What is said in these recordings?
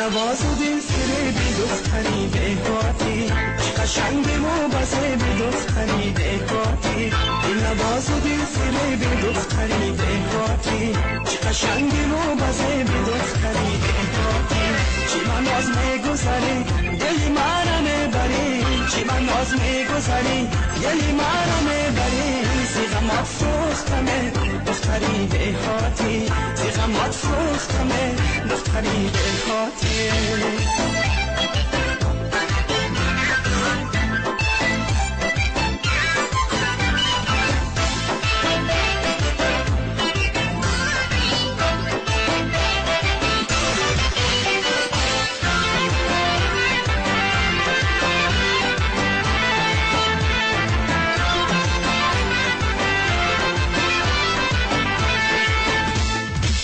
نواز و دل فریبی دختری دهاتی، چه قشنگ موبزه به دختری دهاتی. دل نواز و دل فریبی دختری دهاتی، چه قشنگ موبزه به دختری دهاتی. چی من ناز میگذاری دلی منو میبری، چی من ناز میگذاری دلی منو میبری. زیغمات فروختمه دختری دهاتی، زیغمات فروختمه دختری دهاتی.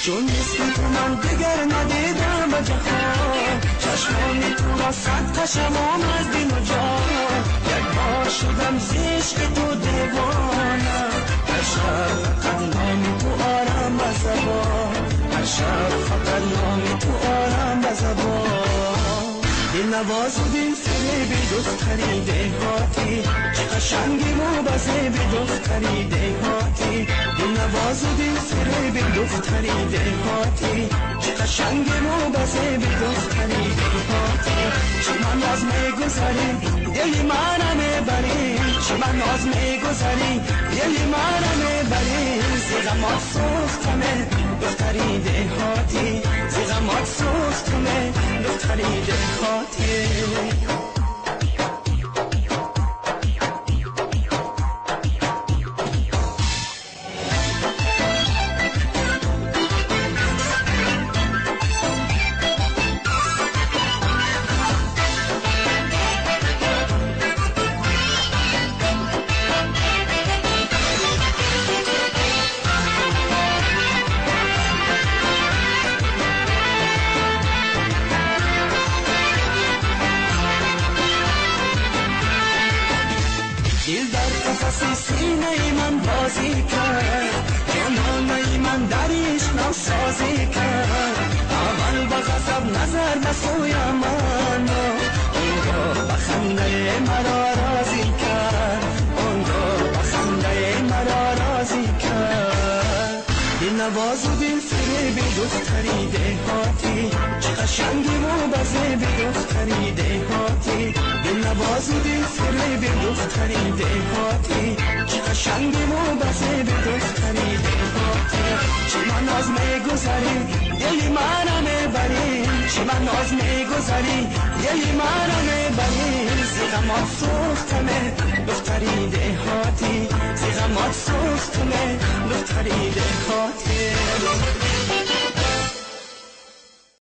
چون مثل تو من دیگر ندیدم به جهان، چشمانی تو را صد کشم آمد دین و جان. یک بار شدم زیشق تو دیوانه، هر شب فقط نامی تو آرم به زبان، هر شب فقط نامی تو آرم به زبان. دل نواز و دل فریبی دختری دهاتی، چه قشنگی موبزه به دختری دهاتی. دل نواز و دل فریبی دختری دهاتی، چه قشنگی موبزه به دختری دهاتی. چه من ناز میگذاری دلی منو میبری، چه من ناز میگذاری دلی منو میبری. زیغمات سوختمه دختری دهاتی، زیغمات سوختمه دختری دهاتی. دل در قفس سینه من بازی کرد، جانانه من درش نوسازی کرد. اول با غضب نظر به سوی من، اونگاه به خنده مرا راضی کرد، اونگاه به خنده مرا راضی کرد. دل نواز و دل فریبی دختری دهاتی، چه قشنگی موبزه به دختری دهاتی. دل نواز و دل فریبی دختری دهاتی، چه قشنگی موبزه به دختری دهاتی. چه من ناز میگذاری دلی منو میبری، چه من ناز میگذاری دلی منو میبری. زیغمات سوختمه دختری دهاتی، زیغمات سوختمه دختری دهاتی.